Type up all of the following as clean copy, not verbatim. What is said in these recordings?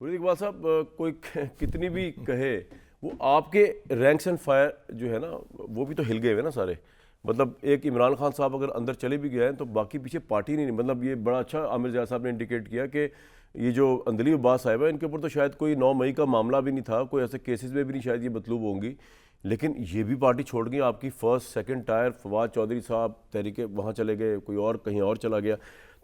ولید اقبال صاحب کوئی کتنی بھی کہے وہ آپ کے رینکس اینڈ فائر جو ہے نا وہ بھی تو ہل گئے ہوئے نا سارے. مطلب ایک عمران خان صاحب اگر اندر چلے بھی گئے ہیں تو باقی پیچھے پارٹی نہیں. مطلب یہ بڑا اچھا عامر زیاد صاحب نے انڈیکیٹ کیا کہ یہ جو اندلی عباس صاحب ہے ان کے اوپر تو شاید کوئی 9 مئی کا معاملہ بھی نہیں تھا, کوئی ایسے کیسز میں بھی نہیں شاید یہ مطلوب ہوں گی, لیکن یہ بھی پارٹی چھوڑ گئی. آپ کی first second tier Fawad Chaudhry صاحب تحریک وہاں چلے گئے, کوئی اور کہیں اور چلا گیا.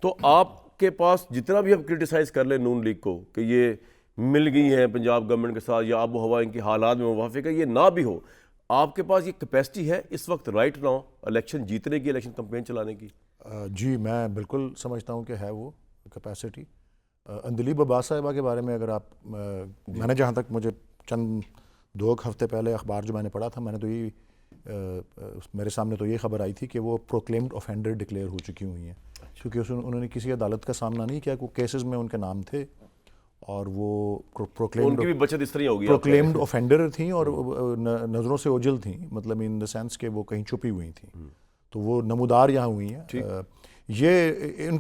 تو آپ کے پاس جتنا بھی آپ کرٹیسائز کر لیں نون لیگ کو کہ یہ مل گئی ہیں پنجاب گورنمنٹ کے ساتھ یا آب و ہوا ان کی حالات میں موافق ہے, یہ نہ بھی ہو, آپ کے پاس یہ کیپیسٹی ہے اس وقت رائٹ ناؤ الیکشن جیتنے کی, الیکشن کمپین چلانے کی؟ جی میں بالکل سمجھتا ہوں کہ ہے وہ کیپیسٹی. اندلیب عباس صاحبہ کے بارے میں اگر آپ, میں نے جہاں تک مجھے چند 2 ہفتے پہلے اخبار جو میں نے پڑھا تھا, میں نے تو یہ میرے سامنے تو یہ خبر آئی تھی کہ وہ پروکلیمڈ آفینڈر ڈکلیئر ہو چکی ہوئی ہیں, کیونکہ انہوں نے کسی عدالت کا سامنا نہیں کیا. کوئی کیسز میں ان کے نام تھے اور وہ پروکلیمڈ آفینڈر تھیں اور نظروں سے اوجھل تھیں, مطلب ان دا سینس کہ وہ کہیں چھپی ہوئی تھیں, تو وہ نمودار یہاں ہوئی ہیں. یہ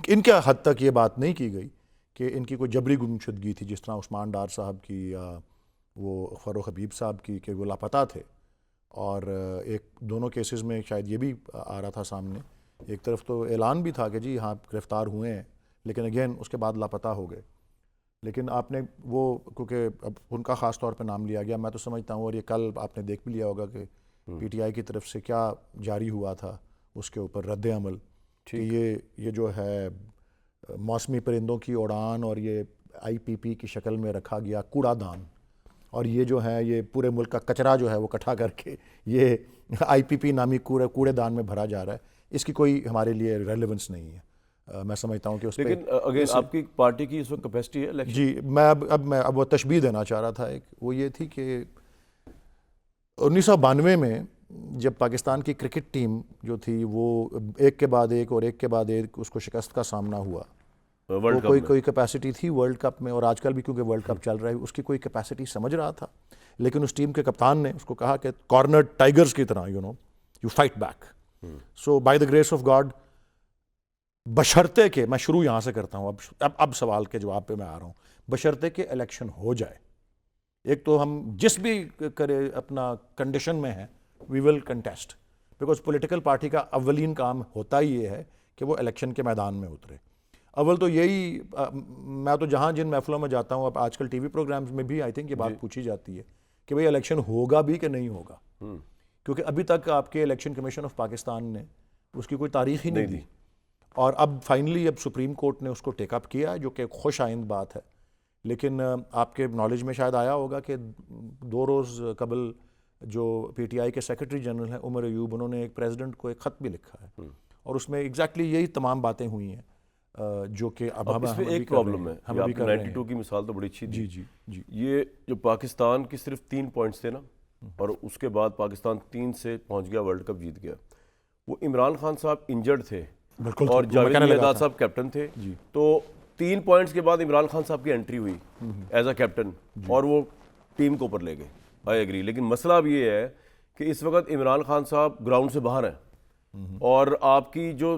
ان کے حد تک یہ بات نہیں کی گئی کہ ان کی کوئی جبری گمشدگی تھی جس طرح عثمان ڈار صاحب کی یا وہ فاروق حبیب صاحب کی کہ وہ لاپتہ تھے. اور ایک دونوں کیسز میں شاید یہ بھی آ رہا تھا سامنے, ایک طرف تو اعلان بھی تھا کہ جی ہاں گرفتار ہوئے ہیں, لیکن اگین اس کے بعد لاپتہ ہو گئے. لیکن آپ نے وہ کیونکہ اب ان کا خاص طور پہ نام لیا گیا, میں تو سمجھتا ہوں, اور یہ کل آپ نے دیکھ بھی لیا ہوگا کہ پی ٹی آئی کی طرف سے کیا جاری ہوا تھا اس کے اوپر رد عمل, کہ یہ جو ہے موسمی پرندوں کی اڑان اور یہ آئی پی پی کی شکل میں رکھا گیا کوڑا دان, اور یہ جو ہے یہ پورے ملک کا کچرا جو ہے وہ اکٹھا کر کے یہ آئی پی پی نامی کوڑے دان میں بھرا جا رہا ہے, اس کی کوئی ہمارے لیے ریلیونس نہیں ہے. میں سمجھتا ہوں کہ اس پہ لیکن اگر آپ کی پارٹی کی اس وقت کیپیسٹی ہے الیکشن. جی میں اب وہ تشبیہ دینا چاہ رہا تھا, ایک وہ یہ تھی کہ 1992 میں جب پاکستان کی کرکٹ ٹیم جو تھی وہ ایک کے بعد ایک اور ایک کے بعد ایک اس کو شکست کا سامنا ہوا, وہ کوئی کیپیسٹی تھی ورلڈ کپ میں, اور آج کل بھی کیونکہ ورلڈ کپ چل رہا ہے اس کی کوئی کیپیسٹی سمجھ رہا تھا, لیکن اس ٹیم کے کپتان نے اس کو کہا کہ کارنر ٹائیگرز کی طرح you fight back. So by the grace of God, بشرطے کہ میں شروع یہاں سے کرتا ہوں, اب سوال کے جواب پہ میں آ رہا ہوں, بشرطے کہ الیکشن ہو جائے. ایک تو ہم جس بھی کرے اپنا کنڈیشن میں ہیں وی ول کنٹیسٹ, بیکاز پولیٹیکل پارٹی کا اولین کام ہوتا ہی یہ ہے کہ وہ الیکشن کے میدان میں اترے. اول تو یہی, میں تو جہاں جن محفلوں میں جاتا ہوں, اب آج کل ٹی وی پروگرامز میں بھی آئی تھنک یہ بات پوچھی جاتی ہے کہ بھئی الیکشن ہوگا بھی کہ نہیں ہوگا, کیونکہ ابھی تک آپ کے الیکشن کمیشن آف پاکستان نے اس کی کوئی تاریخ ہی نہیں دی. اور اب فائنلی اب سپریم کورٹ نے اس کو ٹیک اپ کیا, جو کہ خوش آئند بات ہے. لیکن آپ کے نالج میں شاید آیا ہوگا کہ 2 روز قبل جو پی ٹی آئی کے سیکرٹری جنرل ہیں عمر ایوب, انہوں نے ایک پریزیڈنٹ کو ایک خط بھی لکھا ہے, اور اس میں ایگزیکٹلی یہی تمام باتیں ہوئی ہیں جو کہ اب اس میں ایک پرابلم ہے. ہم ابھی 92 کی مثال تو بڑی اچھی تھی. جی یہ جو پاکستان کی صرف 3 پوائنٹس تھے نا, اور اس کے بعد پاکستان 3 سے پہنچ گیا, ورلڈ کپ جیت گیا. وہ عمران خان صاحب انجرڈ تھے اور جاوید میرداد صاحب کیپٹن تھے, تو 3 پوائنٹس کے بعد عمران خان صاحب کی انٹری ہوئی ایز اے کیپٹن, اور وہ ٹیم کو اوپر لے گئے. I agree. لیکن مسئلہ اب یہ ہے کہ اس وقت عمران خان صاحب گراؤنڈ سے باہر ہیں, اور آپ کی جو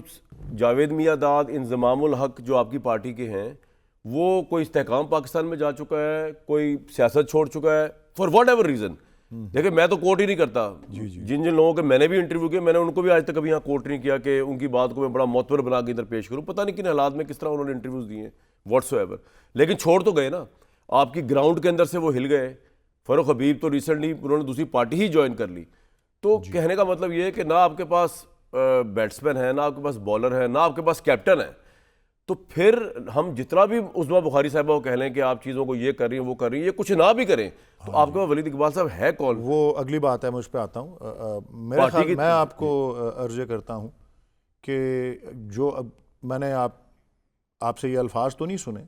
جاوید میرداد, انضمام الحق جو آپ کی پارٹی کے ہیں, وہ کوئی استحکام پاکستان میں جا چکا ہے, کوئی سیاست چھوڑ چکا ہے فار واٹ ایور ریزن. دیکھیں میں تو کوٹ ہی نہیں کرتا, جن لوگوں کے میں نے بھی انٹرویو کیا میں نے ان کو بھی آج تک کبھی یہاں کوٹ نہیں کیا کہ ان کی بات کو میں بڑا معتبر بنا کے ادھر پیش کروں. پتہ نہیں کن حالات میں کس طرح انہوں نے انٹرویوز دیے ہیں واٹس ایور, لیکن چھوڑ تو گئے نا. آپ کی گراؤنڈ کے اندر سے وہ ہل گئے. فاروق حبیب تو ریسنٹلی انہوں نے دوسری پارٹی ہی جوائن کر لی. تو کہنے کا مطلب یہ ہے کہ نہ آپ کے پاس بیٹسمین ہے, نہ آپ کے پاس بالر ہے, نہ آپ کے پاس کیپٹن ہے. تو پھر ہم جتنا بھی عظمیٰ بخاری صاحبہ کو کہہ لیں کہ آپ چیزوں کو یہ کر رہی ہیں وہ کر رہی ہیں, یہ کچھ نہ بھی کریں, تو آپ کے پاس ولید اقبال صاحب ہے کون؟ وہ اگلی بات ہے, میں اس پہ آتا ہوں. میرا خیال, میں آپ کو عرض کرتا ہوں کہ جو اب میں نے آپ سے یہ الفاظ تو نہیں سنے,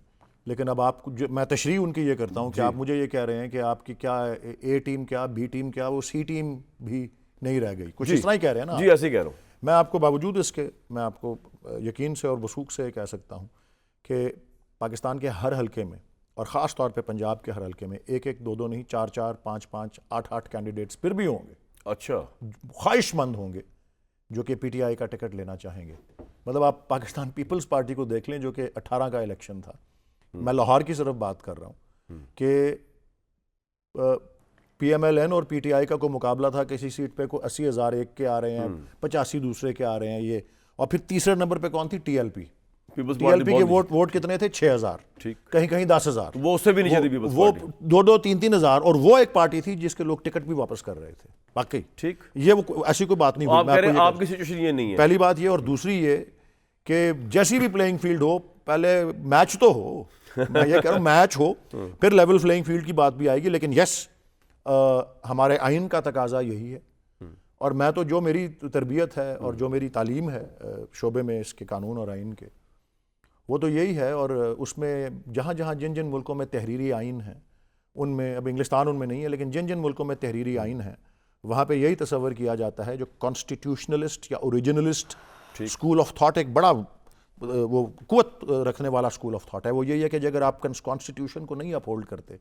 لیکن اب آپ میں تشریح ان کی یہ کرتا ہوں کہ آپ مجھے یہ کہہ رہے ہیں کہ آپ کی کیا اے ٹیم کیا, بی ٹیم کیا, وہ سی ٹیم بھی نہیں رہ گئی, کچھ اس طرح ہی کہہ رہے ہیں نا. جی ایسے ہی کہہ رہا ہوں میں آپ کو, باوجود اس کے میں آپ کو یقین سے اور وثوق سے کہہ سکتا ہوں کہ پاکستان کے ہر حلقے میں, اور خاص طور پہ پنجاب کے ہر حلقے میں, 1-1 2-2 نہیں 4-4 5-5 8-8 کینڈیڈیٹس پھر بھی ہوں گے, اچھا خواہش مند ہوں گے جو کہ پی ٹی آئی کا ٹکٹ لینا چاہیں گے. مطلب آپ پاکستان پیپلز پارٹی کو دیکھ لیں جو کہ 18 کا الیکشن تھا, میں لاہور کی صرف بات کر رہا ہوں, کہ پی ایم ایل این اور پی ٹی آئی کا کوئی مقابلہ تھا کسی سیٹ پہ، کوئی 80,000 ایک کے آ رہے ہیں، 85 دوسرے کے آ رہے ہیں یہ، اور پھر تیسرے نمبر پہ کون تھی؟ ٹی ایل پی کے ووٹ کتنے تھے؟ 6,000، کہیں کہیں 10,000، وہ اس سے بھی نیچے تھی پیپلز پارٹی، وہ 2-3 ہزار، اور وہ ایک پارٹی تھی جس کے لوگ ٹکٹ بھی واپس کر رہے تھے. واقعی ٹھیک، یہ وہ ایسی کوئی بات نہیں ہوئی. آپ کہہ رہے ہیں آپ کی سچویشن یہ نہیں ہے، پہلی بات یہ، اور دوسری یہ کہ جیسی بھی پلینگ فیلڈ ہو، پہلے میچ تو ہو، میں یہ کہہ رہا ہوں میچ ہو، پھر لیول پلینگ فیلڈ کی بات بھی آئے گی. لیکن یس، ہمارے آئین کا تقاضا یہی ہے، اور میں تو جو میری تربیت ہے اور جو میری تعلیم ہے شعبے میں اس کے قانون اور آئین کے، وہ تو یہی ہے. اور اس میں جہاں جہاں جن جن ملکوں میں تحریری آئین ہیں، ان میں، اب انگلستان ان میں نہیں ہے، لیکن جن جن ملکوں میں تحریری آئین ہیں وہاں پہ یہی تصور کیا جاتا ہے، جو کانسٹیٹیوشنلسٹ یا اوریجنلسٹ اسکول آف تھاٹ، ایک بڑا وہ قوت رکھنے والا اسکول آف تھاٹ ہے، وہ یہی ہے کہ اگر آپ کانسٹیٹیوشن کو نہیں اپہولڈ کرتے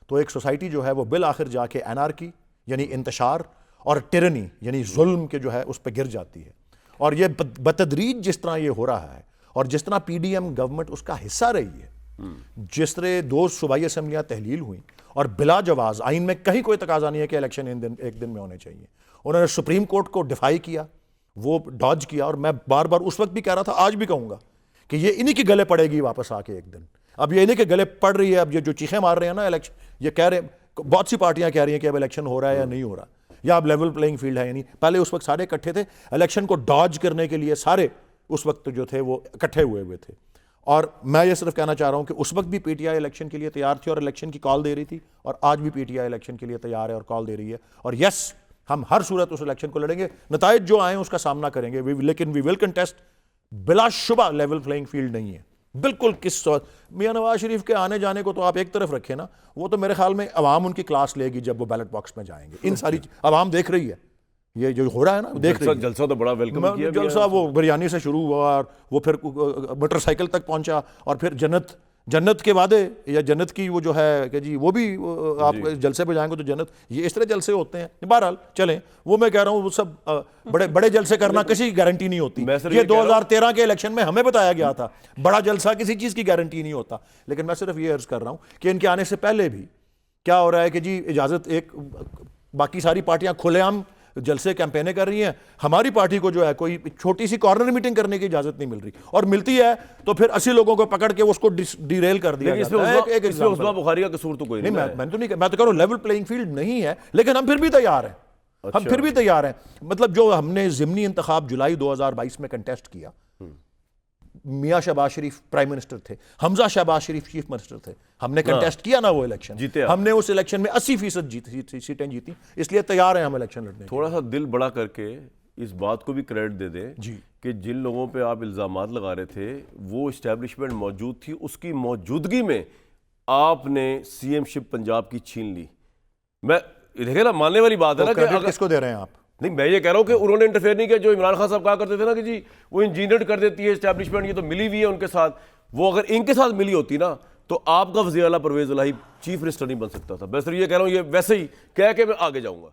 تو ایک سوسائٹی جو ہے وہ بالآخر جا کے انارکی یعنی انتشار اور ٹیرنی یعنی ظلم کے جو ہے اس پہ گر جاتی ہے. اور یہ بتدریج جس طرح یہ ہو رہا ہے، اور جس طرح پی ڈی ایم گورنمنٹ اس کا حصہ رہی ہے، جس طرح 2 صوبائی اسمبلیاں تحلیل ہوئیں اور بلا جواز، آئین میں کہیں کوئی تقاضا نہیں ہے کہ الیکشن ایک دن میں ہونے چاہیے، انہوں نے سپریم کورٹ کو ڈیفائی کیا، وہ ڈاج کیا. اور میں بار بار اس وقت بھی کہہ رہا تھا، آج بھی کہوں گا کہ یہ انہی کے گلے پڑے گی واپس آ کے ایک دن. اب یہ انہی کے گلے پڑ رہی ہے. اب یہ جو چیخیں مار رہے ہیں نا الیکشن، یہ کہہ رہے ہیں، بہت سی پارٹیاں کہہ رہی ہیں کہ اب الیکشن ہو رہا ہے یا نہیں ہو رہا، یا اب لیول پلینگ فیلڈ ہے یا نہیں. پہلے اس وقت سارے اکٹھے تھے الیکشن کو ڈاج کرنے کے لیے، سارے اس وقت جو تھے وہ اکٹھے ہوئے تھے. اور میں یہ صرف کہنا چاہ رہا ہوں کہ اس وقت بھی پی ٹی آئی الیکشن کے لیے تیار تھی اور الیکشن کی کال دے رہی تھی، اور آج بھی پی ٹی آئی الیکشن کے لیے تیار ہے اور کال دے رہی ہے. اور یس، ہم ہر صورت اس الیکشن کو لڑیں گے، نتائج جو آئیں اس کا سامنا کریں گے، لیکن وی ول کنٹیسٹ. بلا شبہ لیول پلینگ فیلڈ نہیں ہے بالکل. میاں نواز شریف کے آنے جانے کو تو آپ ایک طرف رکھیں نا، وہ تو میرے خیال میں عوام ان کی کلاس لے گی جب وہ بیلٹ باکس میں جائیں گے. ان ساری عوام دیکھ رہی ہے یہ جو ہو رہا ہے نا، دیکھ رہی ہے. جلسہ تو بڑا ویلکم کیا، جلسہ وہ بریانی سے شروع ہوا، اور وہ پھر موٹر سائیکل تک پہنچا، اور پھر جنت کے وعدے یا جنت کی وہ جو ہے کہ جی وہ بھی آپ جلسے پہ جائیں گے تو جنت، یہ اس طرح جلسے ہوتے ہیں. بہرحال چلیں، وہ میں کہہ رہا ہوں وہ سب بڑے جلسے کرنا کسی کی گارنٹی نہیں ہوتی. یہ 2013 کے الیکشن میں ہمیں بتایا گیا تھا بڑا جلسہ کسی چیز کی گارنٹی نہیں ہوتا. لیکن میں صرف یہ عرض کر رہا ہوں کہ ان کے آنے سے پہلے بھی کیا ہو رہا ہے کہ جی اجازت، ایک باقی ساری پارٹیاں کھلے عام جلسے کیمپینیں کر رہی ہیں، ہماری پارٹی کو جو ہے کوئی چھوٹی سی کارنر میٹنگ کرنے کی اجازت نہیں مل رہی، اور ملتی ہے تو پھر 80 لوگوں کو پکڑ کے اس کو ڈیریل کر دیا جاتا ہے. اس میں عثمان بخاری کا قصور تو کوئی نہیں ہے. میں تو نہیں، میں تو کہہ رہا ہوں لیول پلینگ فیلڈ نہیں ہے، لیکن ہم پھر بھی تیار ہیں. ہم پھر بھی تیار ہیں. مطلب جو ہم نے ضمنی انتخاب جولائی 2022 میں کنٹیسٹ کیا، میاں شہباز شریف پرائم منسٹر تھے، حمزہ شہباز شریف چیف منسٹر تھے، ہم نے کنٹیسٹ کیا نا وہ الیکشن، ہم نے اس الیکشن میں 80% سیٹیں جیتی. اس لیے تیار ہیں ہم الیکشن لڑنے. تھوڑا سا دل بڑا کر کے اس بات کو بھی کریڈٹ دے دیں کہ جن لوگوں پہ آپ الزامات لگا رہے تھے وہ اسٹیبلشمنٹ موجود تھی، اس کی موجودگی میں آپ نے سی ایم شپ پنجاب کی چھین لی. میں دیکھیں نا، ماننے والی بات ہے نا کہ کس کو دے رہے ہیں آپ؟ نہیں، میں یہ کہہ رہا ہوں کہ انہوں نے انٹرفیئر نہیں کیا. جو عمران خان صاحب کہا کرتے تھے نا کہ جی وہ انجینئرڈ کر دیتی ہے اسٹیبلشمنٹ، یہ تو ملی ہوئی ہے ان کے ساتھ، وہ اگر ان کے ساتھ ملی ہوتی نا تو آپ کا وزیر اعلیٰ پرویز الہی چیف منسٹر نہیں بن سکتا تھا. میں صرف یہ کہہ رہا ہوں، یہ ویسے ہی کہہ کے میں آگے جاؤں گا.